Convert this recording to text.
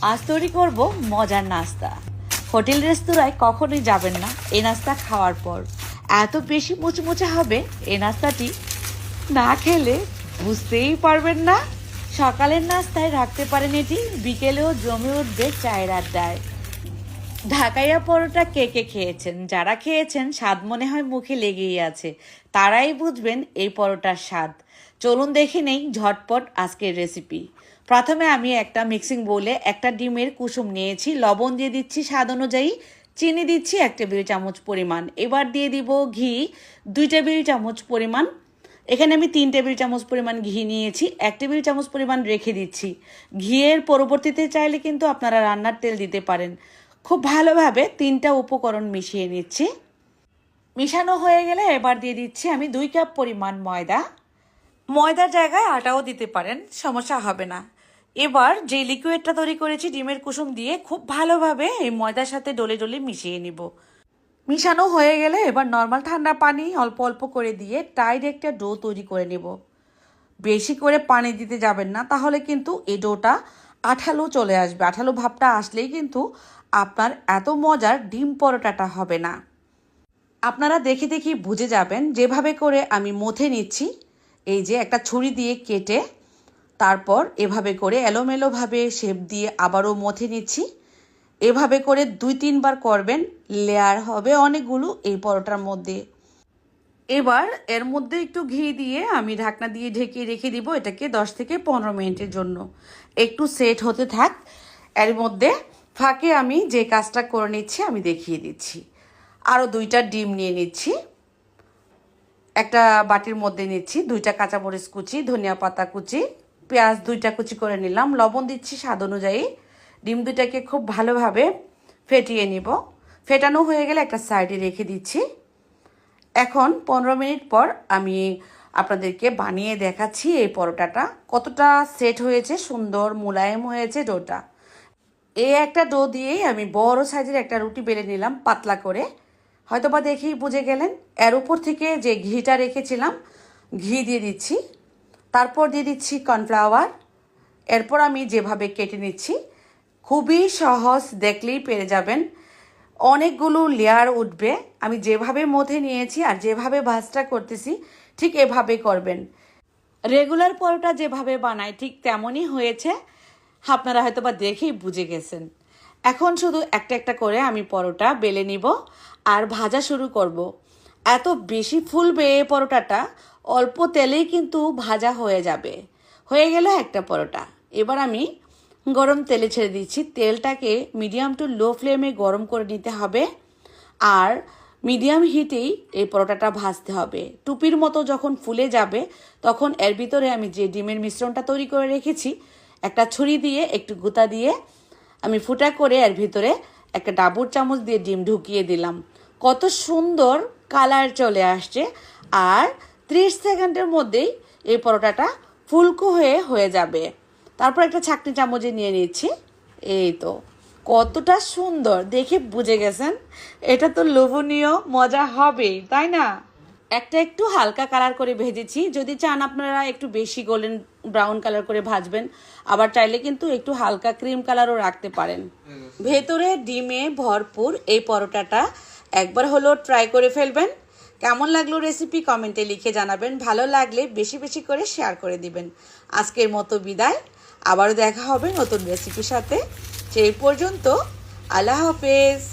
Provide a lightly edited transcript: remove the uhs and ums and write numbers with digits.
আজ তৈরি করব মজার নাস্তা। হোটেল রেস্তোরাঁয় কখনোই যাবেন না এই নাস্তা খাওয়ার পর। এত বেশি মুচমুচে হবে এই নাস্তাটি, না খেলে বুঝতেই পারবেন না। সকালের নাস্তায় রাখতে পারেন এটি, বিকেলেও জমে উঠবে চায়ের আড্ডায়। ঢাকাইয়া পরোটা কে কে খেয়েছেন? যারা খেয়েছেন স্বাদ মনে হয় মুখে লেগেই আছে, তারাই বুঝবেন এই পরোটার স্বাদ। চলুন দেখে নেই ঝটপট আজকের রেসিপি। প্রথমে আমি একটা মিক্সিং বোলে একটা ডিমের কুসুম নিয়েছি, লবণ দিয়ে দিচ্ছি স্বাদ অনুযায়ী, চিনি দিচ্ছি 1 টেবিল চামচ পরিমাণ। এবার দিয়ে দিব ঘি 2 টেবিল চামচ পরিমাণ। এখানে আমি 3 টেবিল চামচ পরিমাণ ঘি নিয়েছি, 1 টেবিল চামচ পরিমাণ রেখে দিচ্ছি। ঘিয়ের পরবর্তীতে চাইলে কিন্তু আপনারা রান্নার তেল দিতে পারেন। খুব ভালোভাবে 3টা উপকরণ মিশিয়ে নিচ্ছি। মিশানো হয়ে গেলে এবার দিয়ে দিচ্ছি আমি 2 কাপ পরিমাণ ময়দা। ময়দার জায়গায় আটাও দিতে পারেন, সমস্যা হবে না। এবার যে লিকুইডটা তৈরি করেছি ডিমের কুসুম দিয়ে খুব ভালোভাবে এই ময়দার সাথে ডলে ডলে মিশিয়ে নিব। মিশানো হয়ে গেলে এবার নর্মাল ঠান্ডা পানি অল্প অল্প করে দিয়ে টাইট একটা ডো তৈরি করে নেব। বেশি করে পানি দিতে যাবেন না, তাহলে কিন্তু এই ডোটা আঠালো চলে আসবে। আঠালো ভাবটা আসলেই কিন্তু আপনার এত মজার ডিম পরোটাটা হবে না। আপনারা দেখে দেখি বুঝে যাবেন যেভাবে করে আমি মথে নিচ্ছি। এই যে একটা ছুরি দিয়ে কেটে তারপর এভাবে করে এলোমেলোভাবে শেপ দিয়ে আবারও মথে নিচ্ছি। এভাবে করে 2-3 বার করবেন, লেয়ার হবে অনেকগুলো এই পরোটার মধ্যে। এবার এর মধ্যে একটু ঘি দিয়ে আমি ঢাকনা দিয়ে ঢেকে রেখে দিব এটাকে 10 থেকে 15 মিনিটের জন্য। একটু সেট হতে থাক, এর মধ্যে ফাঁকে আমি যে কাজটা করে নিচ্ছি আমি দেখিয়ে দিচ্ছি। আরও 2টা ডিম নিয়ে নিচ্ছি, একটা বাটির মধ্যে নিচ্ছি 2টা কাঁচামরিচ কুচি, ধনিয়া পাতা কুচি, পেঁয়াজ 2টা কুচি করে নিলাম, লবণ দিচ্ছি স্বাদ অনুযায়ী। ডিম 2টাকে খুব ভালোভাবে ফেটিয়ে নিব। ফেটানো হয়ে গেলে একটা সাইডে রেখে দিচ্ছি। এখন 15 মিনিট পর আমি আপনাদেরকে বানিয়ে দেখাচ্ছি এই পরোটাটা কতটা সেট হয়েছে, সুন্দর মোলায়েম হয়েছে ডোটা। এই একটা ডো দিয়েই আমি বড় সাইজের একটা রুটি বেলে নিলাম পাতলা করে। হয়তোবা দেখেই বুঝে গেলেন। এর উপর থেকে যে ঘিটা রেখেছিলাম ঘি দিয়ে দিচ্ছি, তারপর দিয়ে দিচ্ছি কর্নফ্লাওয়ার। এরপর আমি যেভাবে কেটে নিচ্ছি, খুবই সহজ, দেখলেই পেরে যাবেন। অনেকগুলো লেয়ার উঠবে। আমি যেভাবে মধ্যে নিয়েছি আর যেভাবে ভাজটা করতেছি ঠিক এভাবে করবেন। রেগুলার পরোটা যেভাবে বানাই ঠিক তেমনই হয়েছে, আপনারা হয়তো বা দেখেই বুঝে গেছেন। এখন শুধু একটা একটা করে আমি পরোটা বেলে নিব আর ভাজা শুরু করব। এত বেশি ফুলবে এই পরোটাটা, অল্প তেলেই কিন্তু ভাজা হয়ে যাবে। হয়ে গেল একটা পরোটা। এবার আমি গরম তেলে ছেড়ে দিচ্ছি। তেলটাকে মিডিয়াম টু লো ফ্লেমে গরম করে নিতে হবে আর মিডিয়াম হিটেই এই পরোটাটা ভাজতে হবে। টুপির মতো যখন ফুলে যাবে তখন এর ভিতরে আমি যে ডিমের মিশ্রণটা তৈরি করে রেখেছি একটা ছুরি দিয়ে একটু গুঁতা দিয়ে আমি ফুটা করে এর ভিতরে একটা ডাবুর চামচ দিয়ে ডিম ঢুকিয়ে দিলাম। কত সুন্দর কালার চলে আসছে আর 30 সেকেন্ডের মধ্যেই এই পরোটাটা ফুলকো হয়ে যাবে। তারপর একটা ছাঁকনি চামচে নিয়ে নিচ্ছি। এই তো কতটা সুন্দর, দেখে বুঝে গেছেন এটা তো লোভনীয় মজা হবে, তাই না? একটা একটু হালকা কালার করে ভেজেছি, যদি চান আপনারা একটু বেশি গোল্ডেন ব্রাউন কালার করে ভাজবেন, আবার চাইলে কিন্তু একটু হালকা ক্রিম কালারও রাখতে পারেন। ভেতরে ডিমে ভরপুর এই পরোটাটা একবার হলো ট্রাই করে ফেলবেন। কেমন লাগলো রেসিপি কমেন্টে লিখে জানাবেন, ভালো লাগলে বেশি বেশি করে শেয়ার করে দিবেন। আজকের মতো বিদায়, আবারও দেখা হবে নতুন রেসিপির সাথে। সেই পর্যন্ত আল্লাহ হাফেজ।